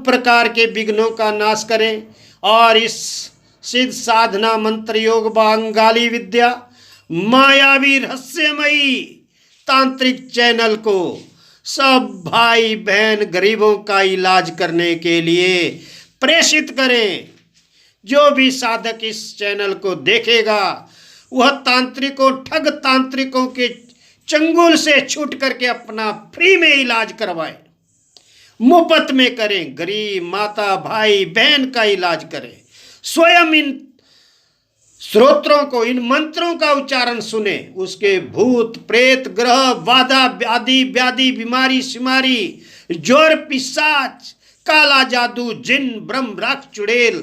प्रकार के विघ्नों का नाश करें और इस सिद्ध साधना मंत्र योग बंगाली विद्या मायावी रहस्यमयी तांत्रिक चैनल को सब भाई बहन गरीबों का इलाज करने के लिए प्रेषित करें। जो भी साधक इस चैनल को देखेगा वह तांत्रिकों ठग तांत्रिकों के चंगुल से छूट करके अपना फ्री में इलाज करवाए, मुफ्त में करें। गरीब माता भाई बहन का इलाज करें। स्वयं इन स्तोत्रों को, इन मंत्रों का उच्चारण सुने, उसके भूत प्रेत ग्रह बाधा आदि व्याधि बीमारी सिमारी जोर पिशाच काला जादू जिन ब्रह्म राख चुड़ैल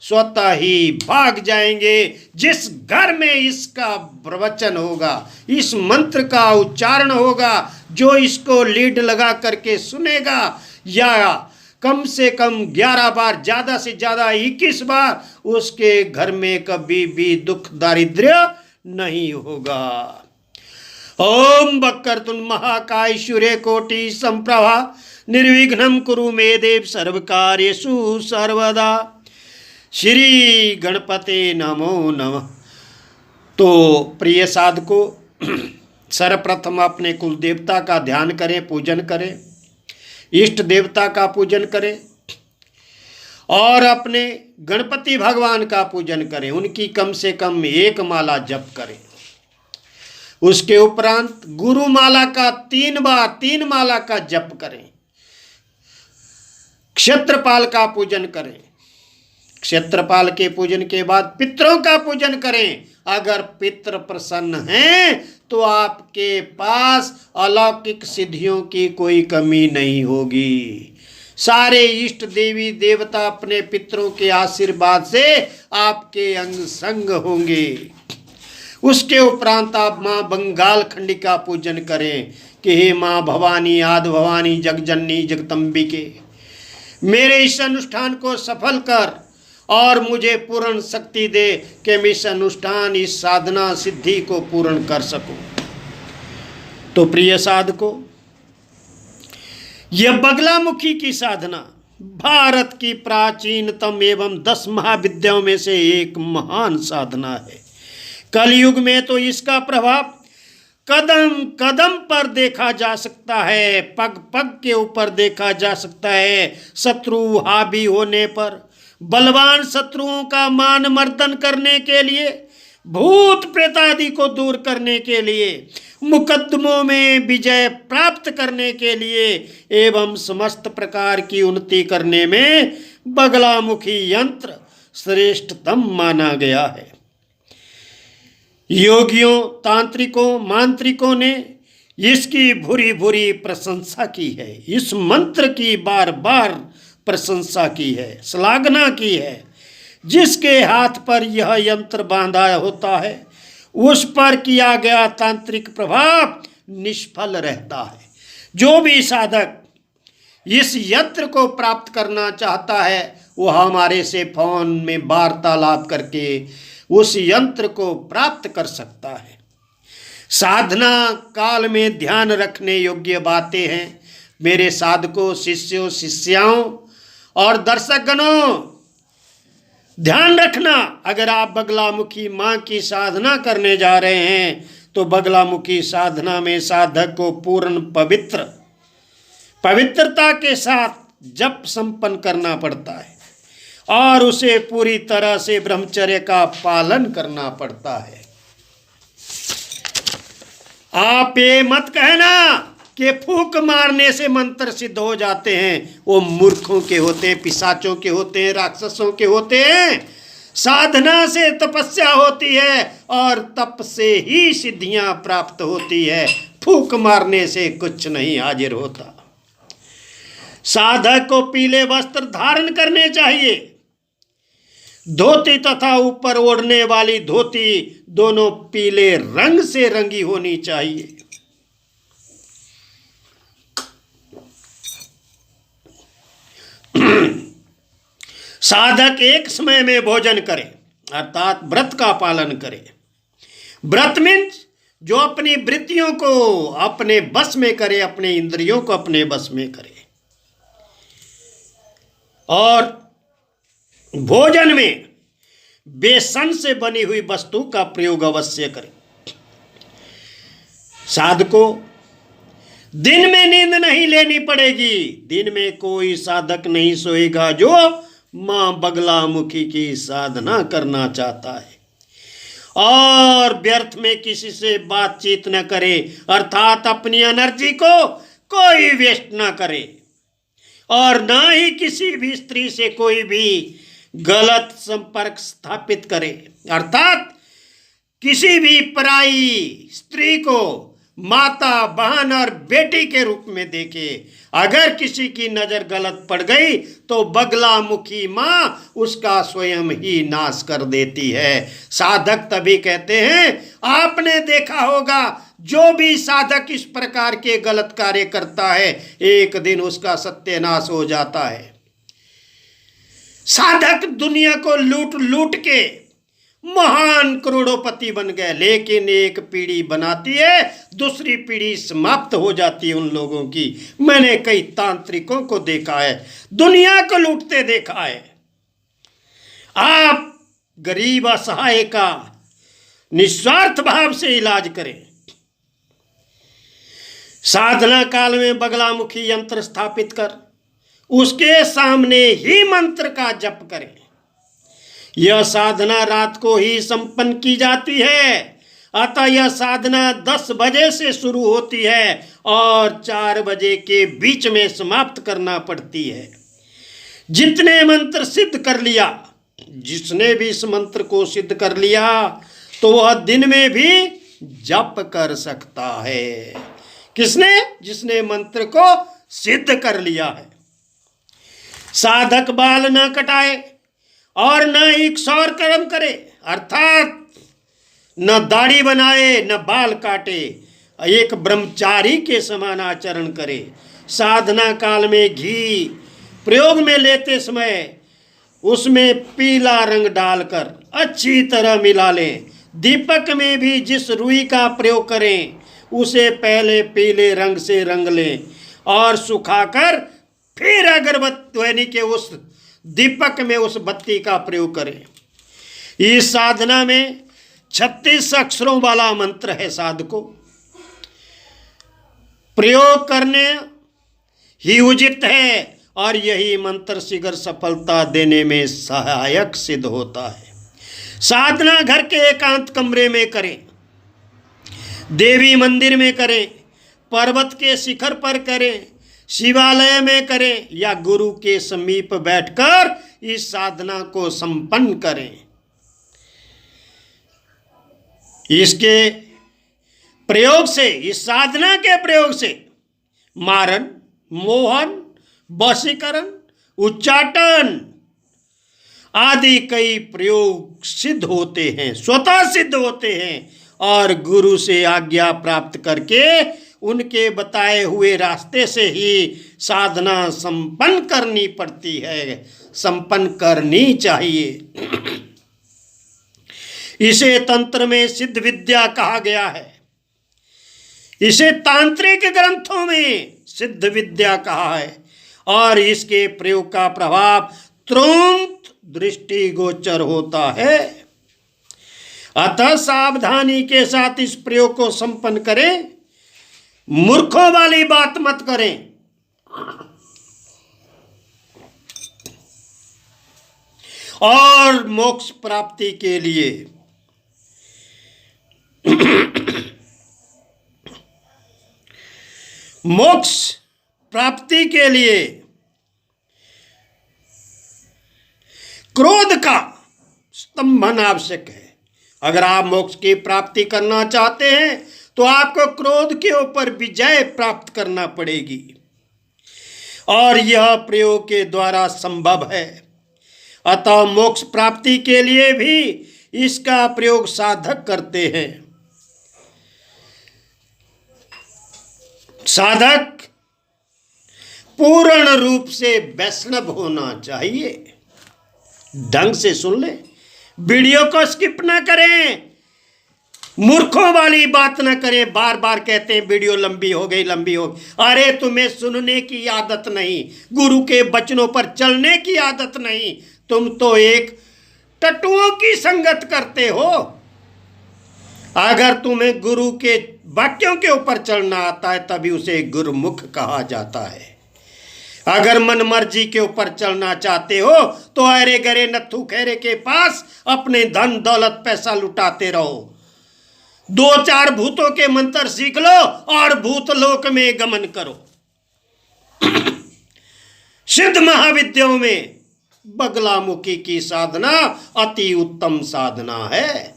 स्वतः ही भाग जाएंगे। जिस घर में इसका प्रवचन होगा, इस मंत्र का उच्चारण होगा, जो इसको लीड लगा करके सुनेगा या कम से कम 11 बार, ज़्यादा से ज़्यादा 21 बार, उसके घर में कभी भी दुख दारिद्र्य नहीं होगा। ओम वक्रतुंड महाकाय सूर्यकोटि संप्रभा निर्विघ्नं कुरु मे देव सर्वकार्येषु सर्वदा। श्री गणपते नमो नमः। तो प्रिय साधकों, सर्वप्रथम अपने कुल देवता का ध्यान करें, पूजन करें, इष्ट देवता का पूजन करें और अपने गणपति भगवान का पूजन करें। उनकी कम से कम 1 माला जप करें। उसके उपरांत गुरु माला का 3 बार 3 माला का जप करें। क्षेत्रपाल का पूजन करें। क्षेत्रपाल के पूजन के बाद पितरों का पूजन करें। अगर पितर प्रसन्न हैं तो आपके पास अलौकिक सिद्धियों की कोई कमी नहीं होगी। सारे इष्ट देवी देवता अपने पितरों के आशीर्वाद से आपके अंग संग होंगे। उसके उपरांत आप माँ बंगाल खंडी का पूजन करें कि हे माँ भवानी आदि भवानी जगजननी जगदम्बिके, मेरे इस अनुष्ठान को सफल कर और मुझे पूर्ण शक्ति दे कि मैं इस अनुष्ठान, इस साधना सिद्धि को पूर्ण कर सकूं। तो प्रिय साधकों, यह बगलामुखी की साधना भारत की प्राचीनतम एवं 10 महाविद्याओं में से एक महान साधना है। कलयुग में तो इसका प्रभाव कदम कदम पर देखा जा सकता है, पग पग के ऊपर देखा जा सकता है। शत्रु हावी होने पर, बलवान शत्रुओं का मान मर्दन करने के लिए, भूत प्रेत आदि को दूर करने के लिए, मुकद्दमों में विजय प्राप्त करने के लिए एवं समस्त प्रकार की उन्नति करने में बगलामुखी यंत्र श्रेष्ठतम माना गया है। योगियों, तांत्रिकों, मांत्रिकों ने इसकी भूरी भूरी प्रशंसा की है। इस मंत्र की बार बार प्रशंसा की है, श्लाघना की है। जिसके हाथ पर यह यंत्र बांधा होता है उस पर किया गया तांत्रिक प्रभाव निष्फल रहता है। जो भी साधक इस यंत्र को प्राप्त करना चाहता है वह हमारे से फोन में वार्तालाप करके उस यंत्र को प्राप्त कर सकता है। साधना काल में ध्यान रखने योग्य बातें हैं। मेरे साधकों, शिष्यों, शिष्याओं और दर्शकगणों, ध्यान रखना, अगर आप बगलामुखी माँ की साधना करने जा रहे हैं तो बगलामुखी साधना में साधक को पूर्ण पवित्रता के साथ जप संपन्न करना पड़ता है और उसे पूरी तरह से ब्रह्मचर्य का पालन करना पड़ता है। आप ये मत कहना कि फूंक मारने से मंत्र सिद्ध हो जाते हैं। वो मूर्खों के होते हैं, पिशाचों के होते हैं, राक्षसों के होते हैं। साधना से तपस्या होती है और तप से ही सिद्धियां प्राप्त होती है। फूंक मारने से कुछ नहीं हाजिर होता। साधक को पीले वस्त्र धारण करने चाहिए। धोती तथा ऊपर ओढ़ने वाली धोती दोनों पीले रंग से रंगी होनी चाहिए। साधक एक समय में भोजन करे, अर्थात व्रत का पालन करे। व्रत मीन्स जो अपनी वृत्तियों को अपने बस में करे, अपने इंद्रियों को अपने बस में करे। और भोजन में बेसन से बनी हुई वस्तु का प्रयोग अवश्य करें। साधकों, दिन में नींद नहीं लेनी पड़ेगी। दिन में कोई साधक नहीं सोएगा जो मां बगलामुखी की साधना करना चाहता है, और व्यर्थ में किसी से बातचीत न करे, अर्थात अपनी एनर्जी को कोई वेस्ट न करे, और न ही किसी भी स्त्री से कोई भी गलत संपर्क स्थापित करे, अर्थात किसी भी पराई स्त्री को माता, बहन और बेटी के रूप में देखे। अगर किसी की नजर गलत पड़ गई तो बगलामुखी मां उसका स्वयं ही नाश कर देती है। साधक तभी कहते हैं, आपने देखा होगा जो भी साधक इस प्रकार के गलत कार्य करता है, एक दिन उसका सत्यानाश हो जाता है। साधक दुनिया को लूट लूट के महान करोड़ोपति बन गए, लेकिन एक पीढ़ी बनाती है, दूसरी पीढ़ी समाप्त हो जाती है उन लोगों की। मैंने कई तांत्रिकों को देखा है, दुनिया को लूटते देखा है। आप गरीब असहाय का निस्वार्थ भाव से इलाज करें। साधना काल में बगलामुखी यंत्र स्थापित कर उसके सामने ही मंत्र का जप करें। यह साधना रात को ही संपन्न की जाती है, अतः यह साधना 10 बजे से शुरू होती है और 4 बजे के बीच में समाप्त करना पड़ती है। जितने मंत्र सिद्ध कर लिया, जिसने भी इस मंत्र को सिद्ध कर लिया तो वह दिन में भी जप कर सकता है। किसने? जिसने मंत्र को सिद्ध कर लिया है। साधक बाल न कटाए और न एक सौर कर्म करे, अर्थात न दाढ़ी बनाए न बाल काटे, एक ब्रह्मचारी के समान आचरण करे। साधना काल में घी प्रयोग में लेते समय उसमें पीला रंग डालकर अच्छी तरह मिला लें। दीपक में भी जिस रुई का प्रयोग करें उसे पहले पीले रंग से रंग लें और सुखाकर फिर अगरबत्ती के उस दीपक में उस बत्ती का प्रयोग करें। इस साधना में 36 अक्षरों वाला मंत्र है। साधकों, प्रयोग करने ही उचित है और यही मंत्र शीघ्र सफलता देने में सहायक सिद्ध होता है। साधना घर के एकांत कमरे में करें, देवी मंदिर में करें, पर्वत के शिखर पर करें, शिवालय में करें या गुरु के समीप बैठकर इस साधना को संपन्न करें। इसके प्रयोग से, इस साधना के प्रयोग से मारण, मोहन, वशीकरण, उच्चाटन आदि कई प्रयोग सिद्ध होते हैं, स्वतः सिद्ध होते हैं, और गुरु से आज्ञा प्राप्त करके उनके बताए हुए रास्ते से ही साधना संपन्न करनी पड़ती है, संपन्न करनी चाहिए। इसे तंत्र में सिद्ध विद्या कहा गया है। इसे तांत्रिक ग्रंथों में सिद्ध विद्या कहा है और इसके प्रयोग का प्रभाव तुरंत दृष्टिगोचर होता है। अतः सावधानी के साथ इस प्रयोग को संपन्न करें, मूर्खों वाली बात मत करें। और मोक्ष प्राप्ति के लिए मोक्ष प्राप्ति के लिए क्रोध का स्तंभन आवश्यक है। अगर आप मोक्ष की प्राप्ति करना चाहते हैं तो आपको क्रोध के ऊपर विजय प्राप्त करना पड़ेगी और यह प्रयोग के द्वारा संभव है। अतः मोक्ष प्राप्ति के लिए भी इसका प्रयोग साधक करते हैं। साधक पूर्ण रूप से वैष्णव होना चाहिए। ढंग से सुन ले, वीडियो को स्किप ना करें, मूर्खों वाली बात न करे। बार बार कहते हैं वीडियो लंबी हो गई, लंबी हो गई। अरे तुम्हें सुनने की आदत नहीं, गुरु के वचनों पर चलने की आदत नहीं। तुम तो एक टट्टुओं की संगत करते हो। अगर तुम्हें गुरु के वाक्यों के ऊपर चलना आता है तभी उसे गुरुमुख कहा जाता है। अगर मन मर्जी के ऊपर चलना चाहते हो तो अरे गरे नत्थू खैरे के पास अपने धन दौलत पैसा लुटाते रहो। 2-4 भूतों के मंत्र सीख लो और भूत लोक में गमन करो। सिद्ध महाविद्याओं में बगलामुखी की साधना अति उत्तम साधना है।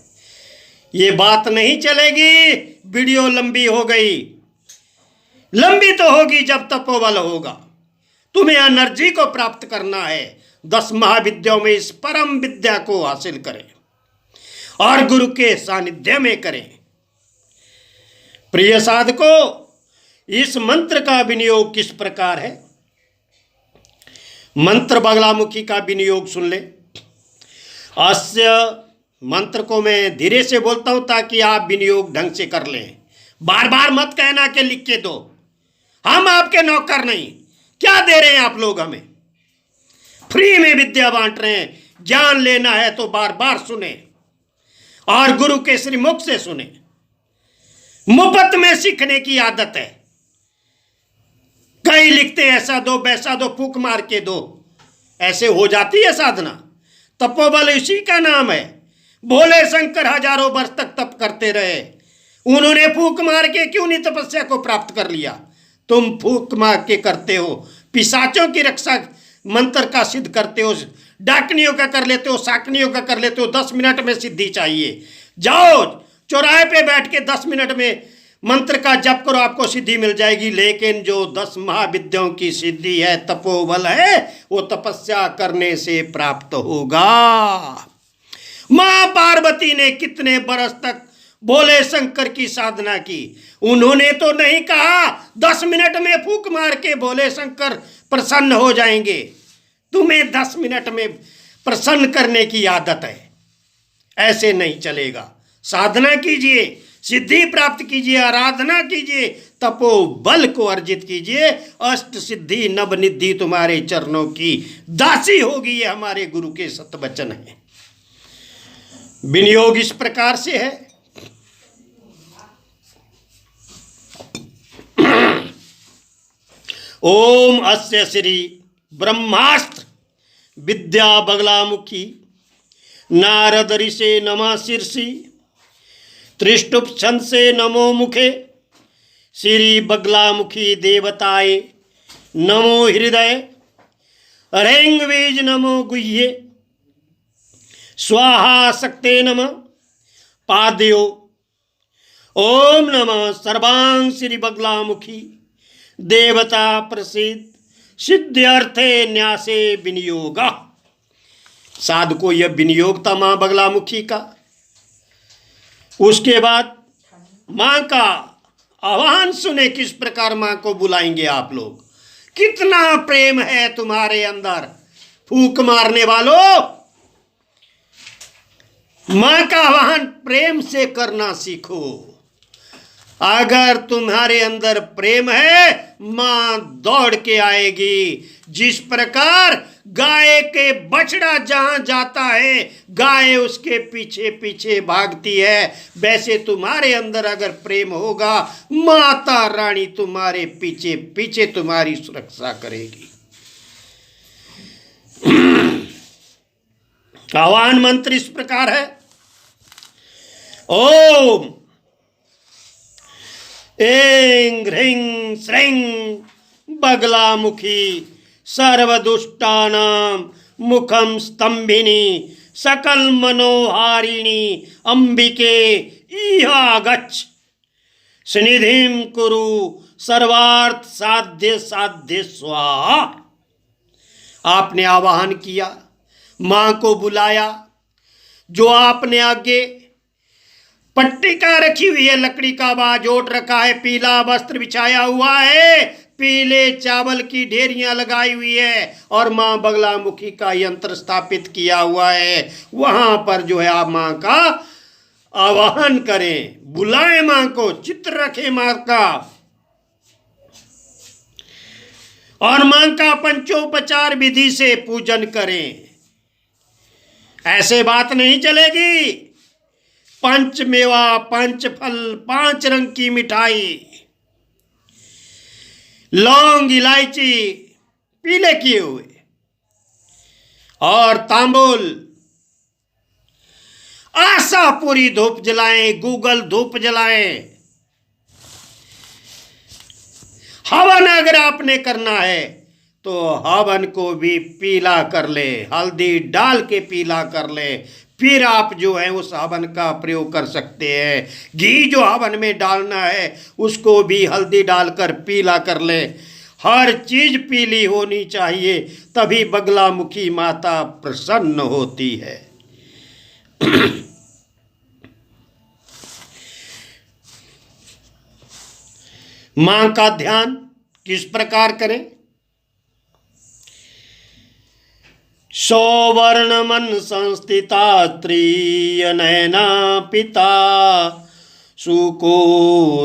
ये बात नहीं चलेगी वीडियो लंबी हो गई। लंबी तो होगी जब तपोबल होगा। तुम्हें एनर्जी को प्राप्त करना है। 10 महाविद्याओं में इस परम विद्या को हासिल करें और गुरु के सानिध्य में करें। प्रिय साधकों, इस मंत्र का विनियोग किस प्रकार है? मंत्र बगलामुखी का विनियोग सुन ले। अस्य मंत्र को मैं धीरे से बोलता हूं ताकि आप विनियोग ढंग से कर लें। बार बार मत कहना कि लिख के दो, हम आपके नौकर नहीं। क्या दे रहे हैं आप लोग हमें? फ्री में विद्या बांट रहे हैं। ज्ञान लेना है तो बार बार सुने और गुरु के श्रीमुख से सुने। मुफ्त में सीखने की आदत है। कई लिखते ऐसा दो वैसा दो, फूक मार के दो, ऐसे हो जाती है साधना। तपोबल इसी का नाम है। भोले शंकर हजारों वर्ष तक तप करते रहे, उन्होंने फूक मार के क्यों नहीं तपस्या को प्राप्त कर लिया? तुम फूक मार के करते हो, पिशाचों की रक्षा मंत्र का सिद्ध करते हो, डाकनियों का कर लेते हो, साकनियों का कर लेते हो। 10 मिनट में सिद्धि चाहिए। जाओ चौराहे पे बैठ के 10 मिनट में मंत्र का जप करो, आपको सिद्धि मिल जाएगी। लेकिन जो 10 महाविद्याओं की सिद्धि है, तपोबल है, वो तपस्या करने से प्राप्त होगा। मां पार्वती ने कितने बरस तक भोले शंकर की साधना की। उन्होंने तो नहीं कहा 10 मिनट में फूंक मार के भोले शंकर प्रसन्न हो जाएंगे। तुम्हें 10 मिनट में प्रसन्न करने की आदत है, ऐसे नहीं चलेगा। साधना कीजिए, सिद्धि प्राप्त कीजिए, आराधना कीजिए, तपोबल को अर्जित कीजिए। अष्ट सिद्धि नवनिधि तुम्हारे चरणों की दासी होगी। ये हमारे गुरु के सतवचन है। विनियोग इस प्रकार से है। ओम अस्य श्री ब्रह्मास्त्र विद्या बगलामुखी नारद ऋषे नमः शीर्षि त्रिष्टुप छंद से नमो मुखे श्री बगलामुखी देवताए नमो हृदय रेंग बीज नमो गुह्ये स्वाहा शक्ते नमः पादयो ओम नमः सर्वांग श्री बगलामुखी देवता प्रसिद्ध सिद्ध्यर्थे न्यासे विनियोगा। साधको यह विनियोग था मां बगलामुखी का। उसके बाद मां का आह्वान सुने, किस प्रकार मां को बुलाएंगे आप लोग। कितना प्रेम है तुम्हारे अंदर फूंक मारने वालों। मां का आह्वान प्रेम से करना सीखो। अगर तुम्हारे अंदर प्रेम है, मां दौड़ के आएगी। जिस प्रकार गाय के बछड़ा जहां जाता है, गाय उसके पीछे पीछे भागती है, वैसे तुम्हारे अंदर अगर प्रेम होगा, माता रानी तुम्हारे पीछे पीछे तुम्हारी सुरक्षा करेगी। आह्वान मंत्र इस प्रकार है। ओम ऐं ह्रीं श्रीं बगलामुखी सर्वदुष्टानां मुखम स्तंभिनी सकल मनोहारिणी अंबिके इहा गच्छ सनिधिं कुरु सर्वार्थ साध्य साध्य स्वाहा। आपने आवाहन किया, मां को बुलाया। जो आपने आगे पट्टिका रखी हुई है, लकड़ी का बाजोट रखा है, पीला वस्त्र बिछाया हुआ है, पीले चावल की ढेरियां लगाई हुई है और मां बगलामुखी का यंत्र स्थापित किया हुआ है। वहां पर जो है आप मां का आवाहन करें, बुलाएं मां को, चित्र रखें मां का, और मां का पंचोपचार विधि से पूजन करें। ऐसे बात नहीं चलेगी। पंच मेवा, पंच फल, 5 रंग की मिठाई, लौंग, इलायची पीले किए हुए, और तांबूल, आशापुरी धूप जलाएं, गूगल धूप जलाएं। हवन अगर आपने करना है तो हवन को भी पीला कर ले, हल्दी डाल के पीला कर ले, फिर आप जो है उस हवन का प्रयोग कर सकते हैं। घी जो हवन में डालना है उसको भी हल्दी डालकर पीला कर ले। हर चीज पीली होनी चाहिए, तभी बगलामुखी माता प्रसन्न होती है। मां का ध्यान किस प्रकार करें? सौवर्ण मन संस्थिता त्रिय नयना पिता सुकोलासिनीम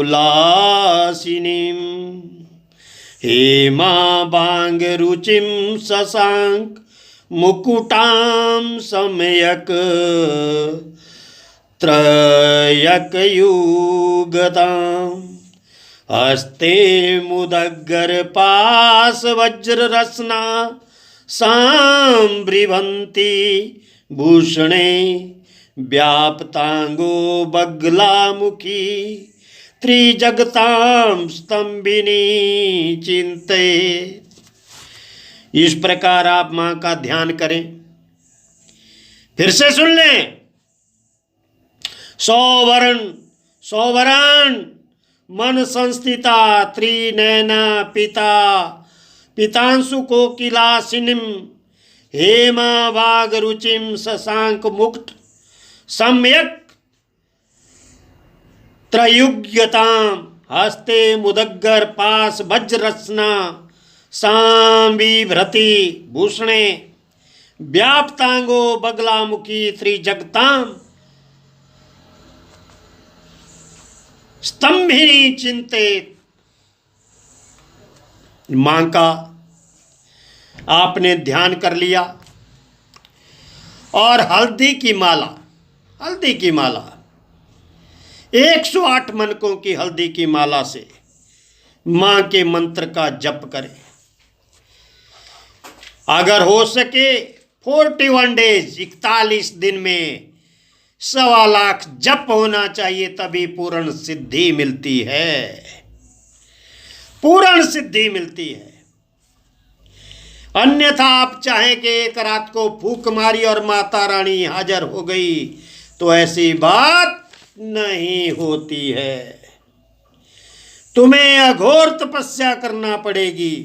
हेमा बांग रुचिम शशांक मुकुटाम सम्यक त्रयक युगताम हस्ते मुदग्गर पास वज्र रसना सांभ्रिवंती भूषणे व्याप्तांगो बगलामुखी त्रिजगतां स्तंभिनी चिंते। इस प्रकार आप मां का ध्यान करें। फिर से सुन लें। सौवरण मन संस्थिता त्रिनयना पिता पितांशु कोकिलासिनीम हेमा वाग रुचिम शशांक मुक्त सम्यक त्रयुग्यताम हस्ते मुदग्गर पास वज्ररत्ना सांबिभ्रति भूषणे व्याप्तांगो बगलामुखी त्रिजगताम स्तंभिनी चिंतित। मां का आपने ध्यान कर लिया और हल्दी की माला 108 मनकों की हल्दी की माला से मां के मंत्र का जप करें। अगर हो सके 41 डेज 41 दिन में 1.25 लाख जप होना चाहिए, तभी पूर्ण सिद्धि मिलती है। पूर्ण सिद्धि मिलती है। अन्यथा आप चाहें कि एक रात को फूंक मारी और माता रानी हाजिर हो गई, तो ऐसी बात नहीं होती है। तुम्हें अघोर तपस्या करना पड़ेगी,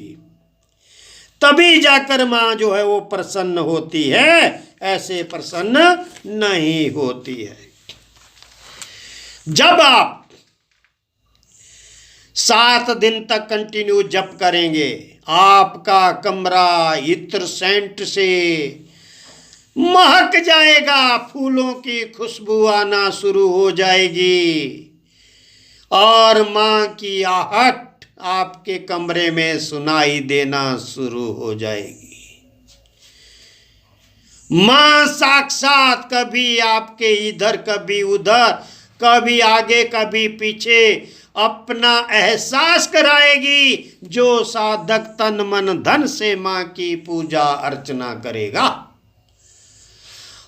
तभी जाकर मां जो है वो प्रसन्न होती है, ऐसे प्रसन्न नहीं होती है। जब आप 7 दिन तक कंटिन्यू जप करेंगे, आपका कमरा इत्र सेंट से महक जाएगा, फूलों की खुशबू आना शुरू हो जाएगी और मां की आहट आपके कमरे में सुनाई देना शुरू हो जाएगी। मां साक्षात कभी आपके इधर कभी उधर, कभी आगे कभी पीछे अपना एहसास कराएगी, जो साधक तन मन धन से मां की पूजा अर्चना करेगा।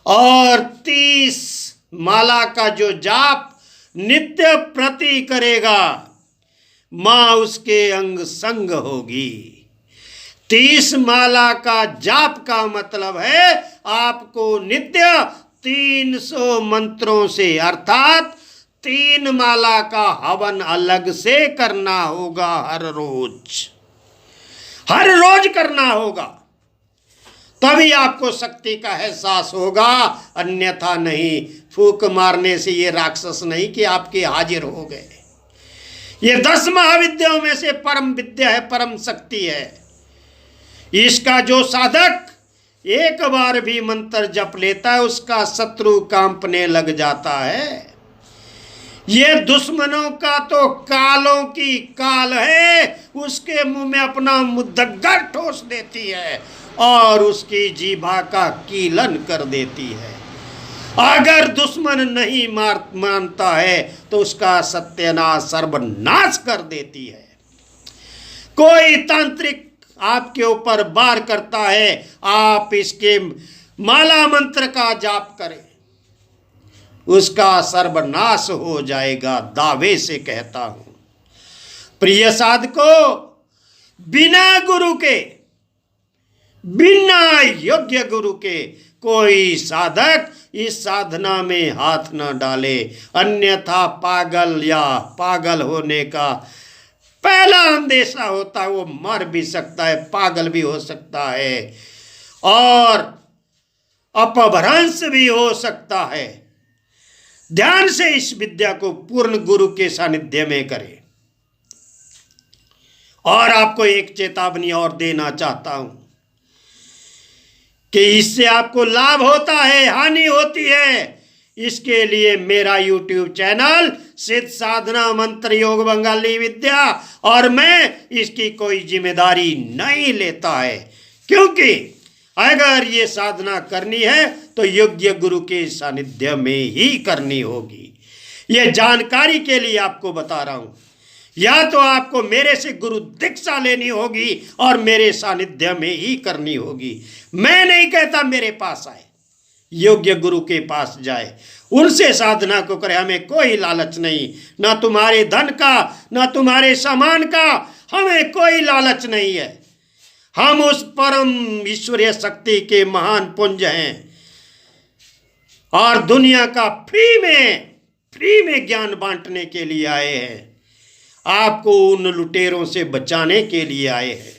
और 30 माला का जो जाप नित्य प्रति करेगा, मां उसके अंग संग होगी। 30 माला का जाप का मतलब है आपको नित्य 300 मंत्रों से, अर्थात 3 माला का हवन अलग से करना होगा। हर रोज करना होगा, तभी आपको शक्ति का एहसास होगा, अन्यथा नहीं। फूंक मारने से ये राक्षस नहीं कि आपके हाजिर हो गए। ये 10 महाविद्याओं में से परम विद्या है, परम शक्ति है। इसका जो साधक एक बार भी मंत्र जप लेता है, उसका शत्रु कांपने लग जाता है। ये दुश्मनों का तो कालों की काल है, उसके मुंह में अपना मुद्दगर ठोस देती है और उसकी जीभा का कीलन कर देती है। अगर दुश्मन नहीं मानता है तो उसका सत्यानाश सर्वनाश कर देती है। कोई तांत्रिक आपके ऊपर वार करता है, आप इसके माला मंत्र का जाप करें, उसका सर्वनाश हो जाएगा, दावे से कहता हूं। प्रिय साधकों, बिना गुरु के, बिना योग्य गुरु के कोई साधक इस साधना में हाथ न डाले, अन्यथा पागल या पागल होने का पहला अंदेशा होता है। वो मर भी सकता है, पागल भी हो सकता है और अपभ्रंश भी हो सकता है। ध्यान से इस विद्या को पूर्ण गुरु के सानिध्य में करें। और आपको एक चेतावनी और देना चाहता हूं कि इससे आपको लाभ होता है, हानि होती है। इसके लिए मेरा YouTube चैनल सिद्ध साधना मंत्र योग बंगाली विद्या, और मैं इसकी कोई जिम्मेदारी नहीं लेता है, क्योंकि अगर ये साधना करनी है तो योग्य गुरु के सानिध्य में ही करनी होगी। ये जानकारी के लिए आपको बता रहा हूं। या तो आपको मेरे से गुरु दीक्षा लेनी होगी और मेरे सानिध्य में ही करनी होगी। मैं नहीं कहता मेरे पास आए, योग्य गुरु के पास जाए, उनसे साधना को करे। हमें कोई लालच नहीं, ना तुम्हारे धन का, ना तुम्हारे सामान का, हमें कोई लालच नहीं है। हम उस परम ईश्वरीय शक्ति के महान पुंज हैं और दुनिया का फ्री में ज्ञान बांटने के लिए आए हैं। आपको उन लुटेरों से बचाने के लिए आए हैं।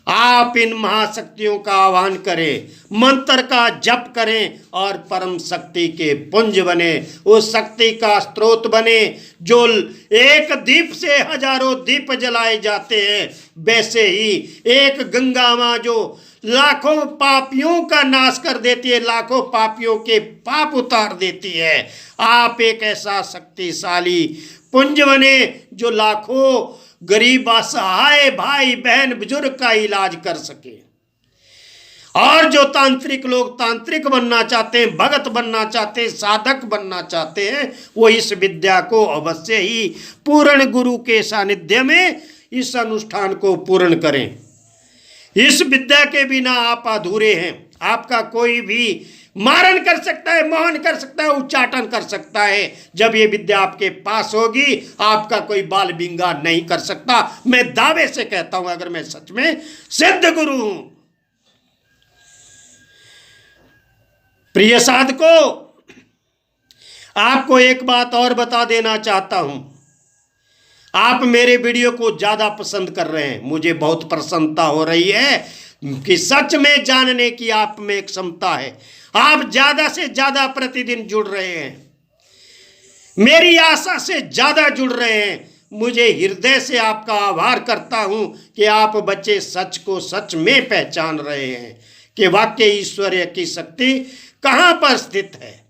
आप इन महाशक्तियों का आह्वान करें, मंत्र का जप करें और परम शक्ति के पुंज बने, उस शक्ति का स्रोत बने। जो एक दीप से हजारों दीप जलाए जाते हैं, वैसे ही एक गंगा मां जो लाखों पापियों का नाश कर देती है, लाखों पापियों के पाप उतार देती है। आप एक ऐसा शक्तिशाली पुंज बने जो लाखों गरीब असहाय भाई बहन बुजुर्ग का इलाज कर सके। और जो तांत्रिक लोग तांत्रिक बनना चाहते हैं, भगत बनना चाहते हैं, साधक बनना चाहते हैं, वो इस विद्या को अवश्य ही पूर्ण गुरु के सानिध्य में इस अनुष्ठान को पूर्ण करें। इस विद्या के बिना आप अधूरे हैं। आपका कोई भी मारण कर सकता है, मोहन कर सकता है, उच्चाटन कर सकता है। जब ये विद्या आपके पास होगी, आपका कोई बाल बिंगा नहीं कर सकता। मैं दावे से कहता हूं, अगर मैं सच में सिद्ध गुरु हूं। प्रिय साधकों, आपको एक बात और बता देना चाहता हूं। आप मेरे वीडियो को ज्यादा पसंद कर रहे हैं, मुझे बहुत प्रसन्नता हो रही है कि सच में जानने की आप में एक क्षमता है। आप ज्यादा से ज्यादा प्रतिदिन जुड़ रहे हैं, मेरी आशा से ज्यादा जुड़ रहे हैं। मुझे हृदय से आपका आभार करता हूं कि आप बच्चे सच को सच में पहचान रहे हैं कि वाकई ईश्वरीय की शक्ति कहां पर स्थित है।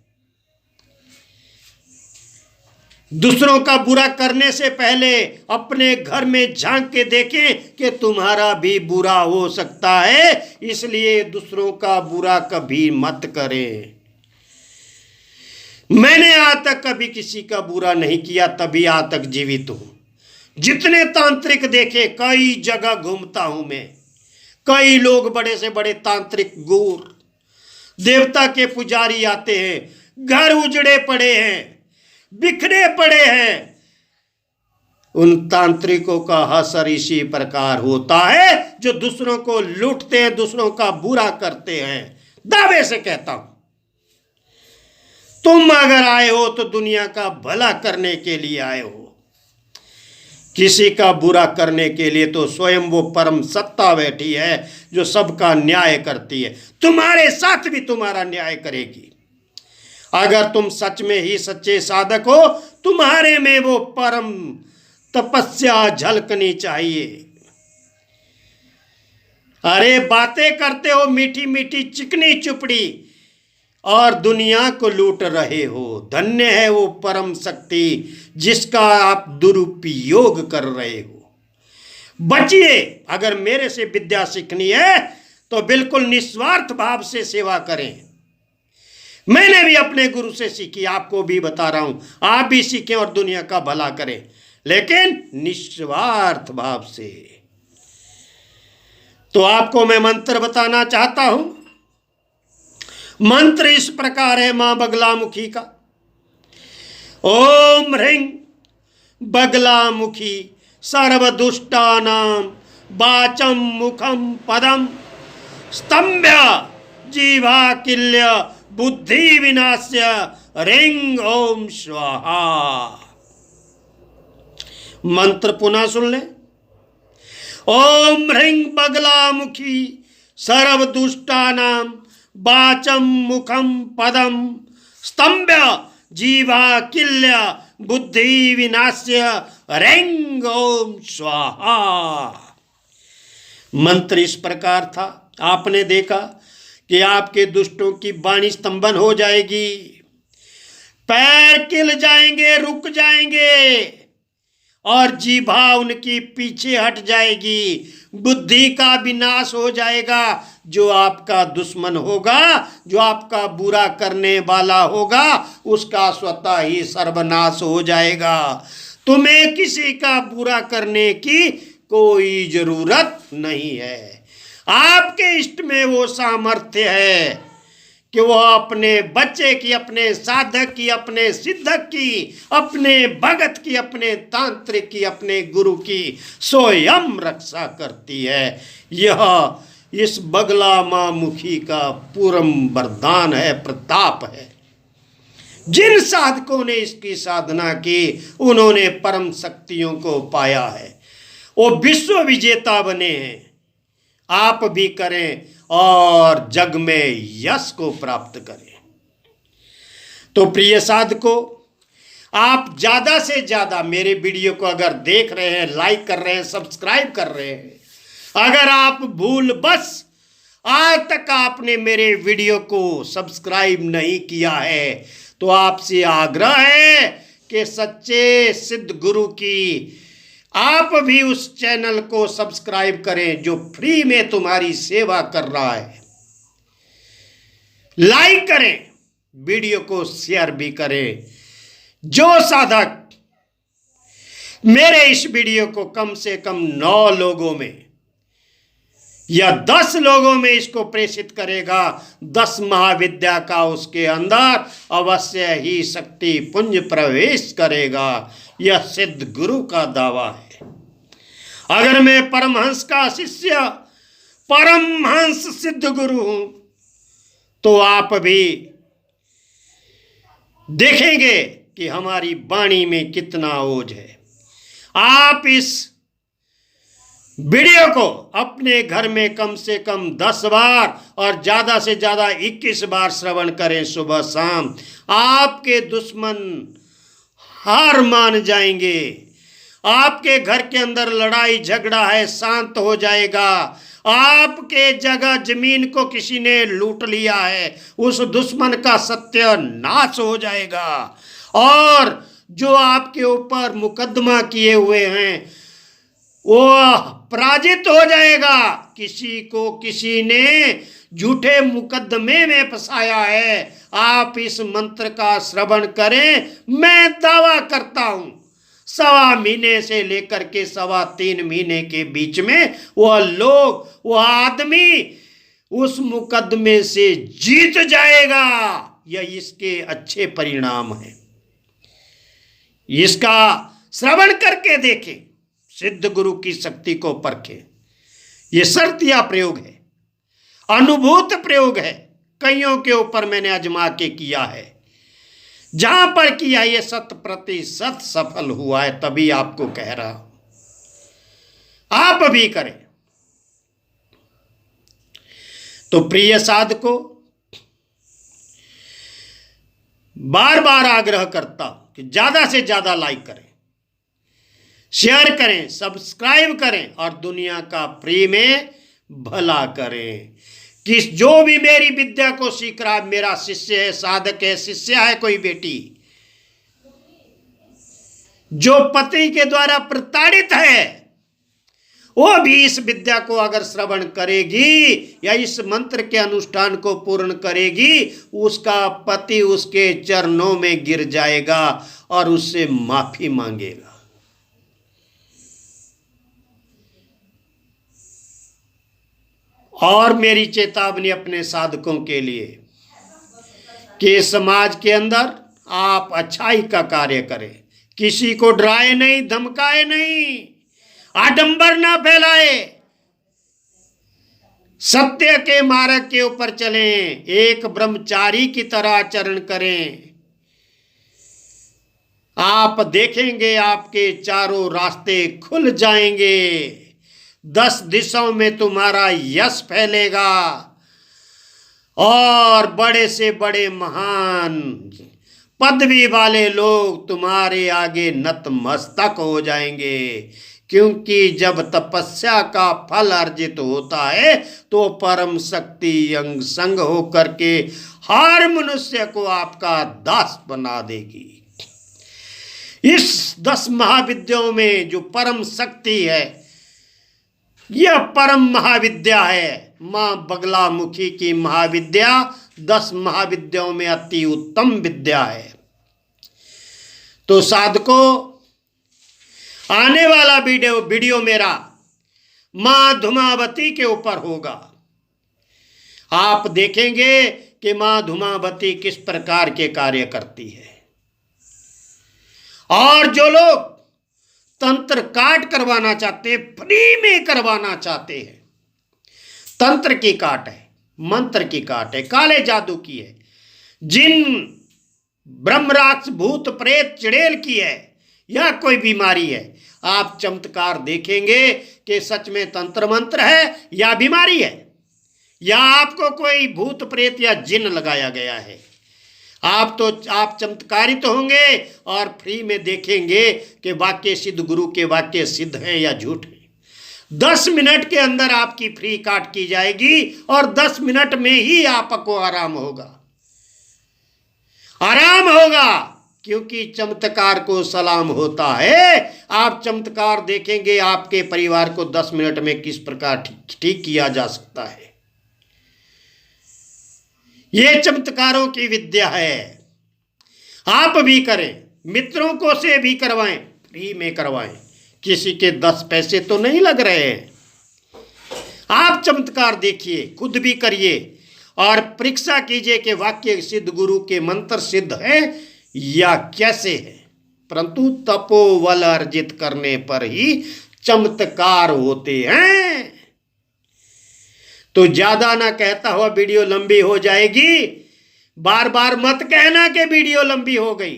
दूसरों का बुरा करने से पहले अपने घर में झांक के देखें कि तुम्हारा भी बुरा हो सकता है, इसलिए दूसरों का बुरा कभी मत करें। मैंने आज तक कभी किसी का बुरा नहीं किया, तभी आज तक जीवित हूं। जितने तांत्रिक देखे, कई जगह घूमता हूं मैं, कई लोग बड़े से बड़े तांत्रिक गुरु देवता के पुजारी आते हैं, घर उजड़े पड़े हैं, बिखरे पड़े हैं। उन तांत्रिकों का असर इसी प्रकार होता है, जो दूसरों को लूटते हैं, दूसरों का बुरा करते हैं। दावे से कहता हूं, तुम अगर आए हो तो दुनिया का भला करने के लिए आए हो। किसी का बुरा करने के लिए तो स्वयं वो परम सत्ता बैठी है जो सबका न्याय करती है। तुम्हारे साथ भी तुम्हारा न्याय करेगी। अगर तुम सच में ही सच्चे साधक हो, तुम्हारे में वो परम तपस्या झलकनी चाहिए। अरे बातें करते हो मीठी मीठी चिकनी चुपड़ी, और दुनिया को लूट रहे हो। धन्य है वो परम शक्ति जिसका आप दुरुपयोग कर रहे हो। बचिए। अगर मेरे से विद्या सीखनी है तो बिल्कुल निस्वार्थ भाव से सेवा करें। मैंने भी अपने गुरु से सीखी, आपको भी बता रहा हूं। आप भी सीखें और दुनिया का भला करें, लेकिन निस्वार्थ भाव से। तो आपको मैं मंत्र बताना चाहता हूं। मंत्र इस प्रकार है मां बगलामुखी का। ओम ह्रीं बगलामुखी सर्वदुष्टानां वाचं मुखं पदं स्तंभ्य जीवाकिल्य बुद्धि विनाश्य ह्रीं ओम स्वाहा। मंत्र पुनः सुन ले। ओम ह्रीं बगलामुखी सर्वदुष्टानां वाचं मुखं पदं स्तंभ्य जीवाकिल्य बुद्धि विनाश्य ह्रीं ओम स्वाहा। मंत्र इस प्रकार था। आपने देखा कि आपके दुष्टों की वाणी स्तंभन हो जाएगी, पैर किल जाएंगे, रुक जाएंगे, और जीभा उनकी पीछे हट जाएगी, बुद्धि का विनाश हो जाएगा। जो आपका दुश्मन होगा, जो आपका बुरा करने वाला होगा, उसका स्वतः ही सर्वनाश हो जाएगा। तुम्हें किसी का बुरा करने की कोई जरूरत नहीं है। आपके इष्ट में वो सामर्थ्य है कि वह अपने बच्चे की, अपने साधक की, अपने सिद्धक की, अपने भगत की, अपने तांत्रिक की, अपने गुरु की स्वयं रक्षा करती है। यह इस बगला मां मुखी का पूरम वरदान है, प्रताप है। जिन साधकों ने इसकी साधना की, उन्होंने परम शक्तियों को पाया है, वो विश्व विजेता बने हैं। आप भी करें और जग में यश को प्राप्त करें। तो प्रिय साधकों, आप ज्यादा से ज्यादा मेरे वीडियो को अगर देख रहे हैं, लाइक कर रहे हैं, सब्सक्राइब कर रहे हैं, अगर आप भूल बस आज तक आपने मेरे वीडियो को सब्सक्राइब नहीं किया है, तो आपसे आग्रह है कि सच्चे सिद्ध गुरु की आप भी उस चैनल को सब्सक्राइब करें जो फ्री में तुम्हारी सेवा कर रहा है। लाइक करें, वीडियो को शेयर भी करें। जो साधक मेरे इस वीडियो को कम से कम 9 लोगों में या 10 लोगों में इसको प्रेषित करेगा, 10 महाविद्या का उसके अंदर अवश्य ही शक्ति पुंज प्रवेश करेगा। यह सिद्ध गुरु का दावा है। अगर मैं परमहंस का शिष्य, परमहंस सिद्ध गुरु हूं, तो आप भी देखेंगे कि हमारी वाणी में कितना ओज है। आप इस वीडियो को अपने घर में कम से कम 10 बार और ज्यादा से ज्यादा 21 बार श्रवण करें सुबह शाम। आपके दुश्मन हार मान जाएंगे। आपके घर के अंदर लड़ाई झगड़ा है, शांत हो जाएगा। आपके जगह जमीन को किसी ने लूट लिया है, उस दुश्मन का सत्यानाश हो जाएगा। और जो आपके ऊपर मुकदमा किए हुए हैं, वो पराजित हो जाएगा। किसी को किसी ने झूठे मुकदमे में फंसाया है। आप इस मंत्र का श्रवण करें, मैं दावा करता हूं 1.25 महीने से लेकर के 3.25 महीने के बीच में वह आदमी उस मुकदमे से जीत जाएगा। यह इसके अच्छे परिणाम हैं। इसका श्रवण करके देखें, सिद्ध गुरु की शक्ति को परखें। यह शर्तिया प्रयोग है, अनुभूत प्रयोग है। कईयों के ऊपर मैंने आजमा के किया है। जहां पर किया ये 100% सफल हुआ है, तभी आपको कह रहा हूं आप भी करें। तो प्रिय साधकों, बार बार आग्रह करता हूं कि ज्यादा से ज्यादा लाइक करें, शेयर करें, सब्सक्राइब करें और दुनिया का फ्री में भला करें। कि जो भी मेरी विद्या को सीख रहा है मेरा शिष्य है, साधक है, शिष्य है कोई बेटी, जो पति के द्वारा प्रताड़ित है वो भी इस विद्या को अगर श्रवण करेगी या इस मंत्र के अनुष्ठान को पूर्ण करेगी, उसका पति उसके चरणों में गिर जाएगा और उससे माफी मांगेगा। और मेरी चेतावनी अपने साधकों के लिए कि समाज के अंदर आप अच्छाई का कार्य करें, किसी को डराए नहीं, धमकाए नहीं, आडंबर ना फैलाए, सत्य के मार्ग के ऊपर चलें, एक ब्रह्मचारी की तरह आचरण करें। आप देखेंगे आपके चारों रास्ते खुल जाएंगे, 10 दिशाओं में तुम्हारा यश फैलेगा और बड़े से बड़े महान पदवी वाले लोग तुम्हारे आगे नतमस्तक हो जाएंगे। क्योंकि जब तपस्या का फल अर्जित होता है तो परम शक्ति अंग संग होकर के हर मनुष्य को आपका दास बना देगी। इस 10 महाविद्याओं में जो परम शक्ति है, यह परम महाविद्या है, मां बगलामुखी की महाविद्या 10 महाविद्याओं में अति उत्तम विद्या है। तो साधकों, आने वाला वीडियो मेरा मां धूमावती के ऊपर होगा। आप देखेंगे कि मां धूमावती किस प्रकार के कार्य करती है। और जो लोग तंत्र काट करवाना चाहते हैं, फ्री में करवाना चाहते हैं, तंत्र की काट है, मंत्र की काट है, काले जादू की है, जिन ब्रह्मराक्ष भूत प्रेत चुड़ैल की है या कोई बीमारी है, आप चमत्कार देखेंगे कि सच में तंत्र मंत्र है या बीमारी है, या आपको कोई भूत प्रेत या जिन लगाया गया है। आप चमत्कारित होंगे और फ्री में देखेंगे कि वाक्य सिद्ध गुरु के वाक्य सिद्ध हैं या झूठ हैं। 10 मिनट के अंदर आपकी फ्री काट की जाएगी और 10 मिनट में ही आपको आराम होगा, आराम होगा, क्योंकि चमत्कार को सलाम होता है। आप चमत्कार देखेंगे, आपके परिवार को 10 मिनट में किस प्रकार ठीक किया जा सकता है। ये चमत्कारों की विद्या है। आप भी करें, मित्रों को से भी करवाएं, फ्री में करवाएं, किसी के 10 पैसे तो नहीं लग रहे हैं। आप चमत्कार देखिए, खुद भी करिए और परीक्षा कीजिए कि वाक्य सिद्ध गुरु के मंत्र सिद्ध है या कैसे है। परंतु तपोबल अर्जित करने पर ही चमत्कार होते हैं। तो ज्यादा ना कहता हुआ वीडियो लंबी हो जाएगी। बार बार मत कहना कि वीडियो लंबी हो गई,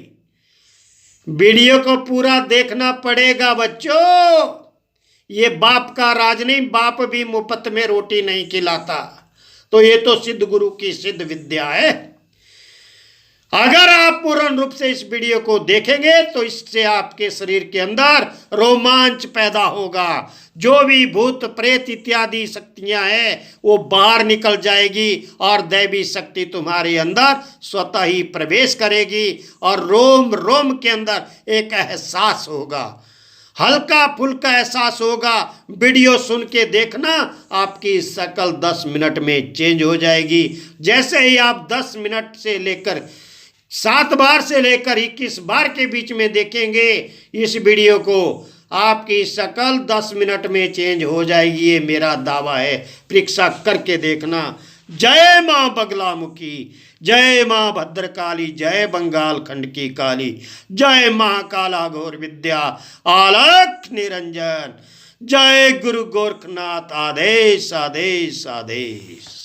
वीडियो को पूरा देखना पड़ेगा बच्चों। ये बाप का राज नहीं, बाप भी मुफ्त में रोटी नहीं खिलाता। तो ये तो सिद्ध गुरु की सिद्ध विद्या है। अगर आप पूर्ण रूप से इस वीडियो को देखेंगे तो इससे आपके शरीर के अंदर रोमांच पैदा होगा। जो भी भूत प्रेत इत्यादि शक्तियां हैं वो बाहर निकल जाएगी और दैवी शक्ति तुम्हारे अंदर स्वतः ही प्रवेश करेगी और रोम रोम के अंदर एक एहसास होगा, हल्का फुल्का एहसास होगा। वीडियो सुन के देखना, आपकी शकल 10 मिनट में चेंज हो जाएगी। जैसे ही आप 10 मिनट से लेकर 7 बार से लेकर 21 बार के बीच में देखेंगे इस वीडियो को, आपकी शकल 10 मिनट में चेंज हो जाएगी। ये मेरा दावा है, परीक्षा करके देखना। जय मां बगलामुखी, जय मां भद्रकाली, जय बंगाल खंड की काली, जय महाकाला घोर विद्या आलख निरंजन, जय गुरु गोरखनाथ। आदेश आदेश आदेश।